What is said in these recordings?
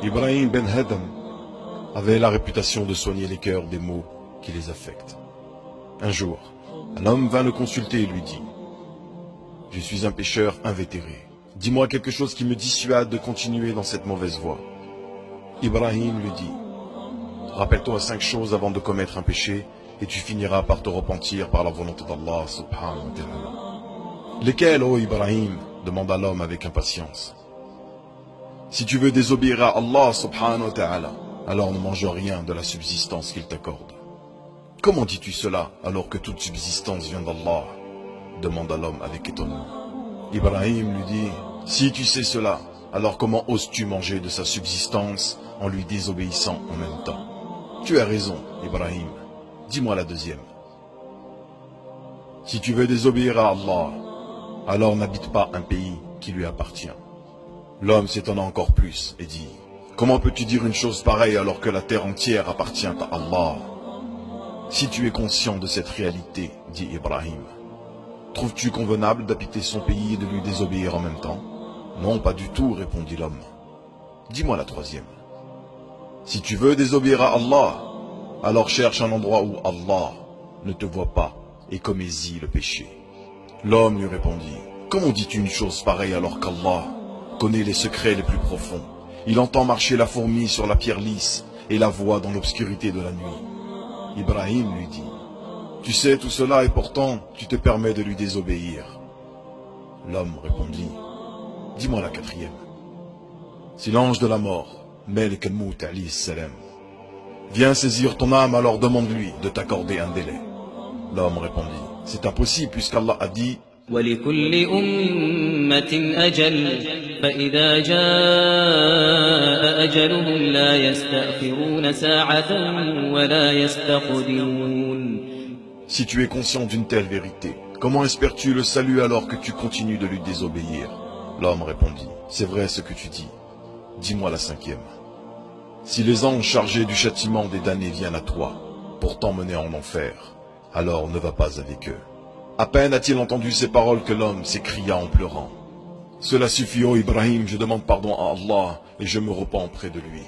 Ibrahim ben Hadam avait la réputation de soigner les cœurs des maux qui les affectent. Un jour, un homme vint le consulter et lui dit « Je suis un pécheur invétéré. Dis-moi quelque chose qui me dissuade de continuer dans cette mauvaise voie. » Ibrahim lui dit « Rappelle-toi 5 choses avant de commettre un péché et tu finiras par te repentir par la volonté d'Allah subhanahu wa ta'ala. »« Lesquelles, ô Ibrahim ?» demanda l'homme avec impatience. « Si tu veux désobéir à Allah subhanahu wa ta'ala, alors ne mange rien de la subsistance qu'il t'accorde. »« Comment dis-tu cela alors que toute subsistance vient d'Allah » demanda l'homme avec étonnement. Ibrahim lui dit « Si tu sais cela, alors comment oses-tu manger de sa subsistance en lui désobéissant en même temps? Tu as raison, Ibrahim. Dis-moi la deuxième. Si tu veux désobéir à Allah, alors n'habite pas un pays qui lui appartient. » L'homme s'étonna encore plus et dit « Comment peux-tu dire une chose pareille alors que la terre entière appartient à Allah? Si tu es conscient de cette réalité, dit Ibrahim, trouves-tu convenable d'habiter son pays et de lui désobéir en même temps? Non, pas du tout, répondit l'homme. Dis-moi la troisième. Si tu veux désobéir à Allah, alors cherche un endroit où Allah ne te voit pas et commets-y le péché. L'homme lui répondit, comment dis-tu une chose pareille alors qu'Allah connaît les secrets les plus profonds? Il entend marcher la fourmi sur la pierre lisse et la voit dans l'obscurité de la nuit. Ibrahim lui dit, tu sais tout cela et pourtant tu te permets de lui désobéir. L'homme répondit, dis-moi la quatrième. Si l'ange de la mort, Malik al-Mout alayhi salam, vient saisir ton âme, alors demande-lui de t'accorder un délai. L'homme répondit, c'est impossible puisqu'Allah a dit, وَلِكُلِّ أُمَّةٍ أَجَلٌ فَإِذَا جَاءَ أَجَلُهُمْ لَا يَسْتَأْخِرُونَ سَاعَةً وَلَا يَسْتَقْدِمُونَ. Si tu es conscient d'une telle vérité, comment espères-tu le salut alors que tu continues de lui désobéir? L'homme répondit, c'est vrai ce que tu dis. Dis-moi la cinquième. Si les anges chargés du châtiment des damnés viennent à toi, pour t'emmener en enfer, alors ne va pas avec eux. À peine a-t-il entendu ces paroles que l'homme s'écria en pleurant. Cela suffit, ô Ibrahim, je demande pardon à Allah et je me repens près de lui.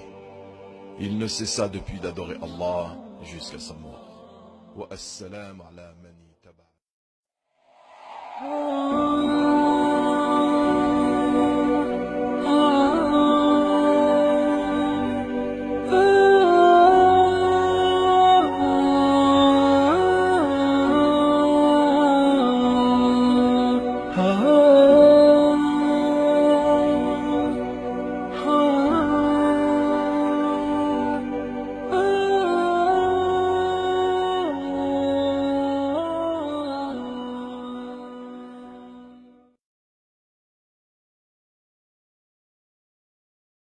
Il ne cessa depuis d'adorer Allah jusqu'à sa mort. Wa as-salam ala man ittaba.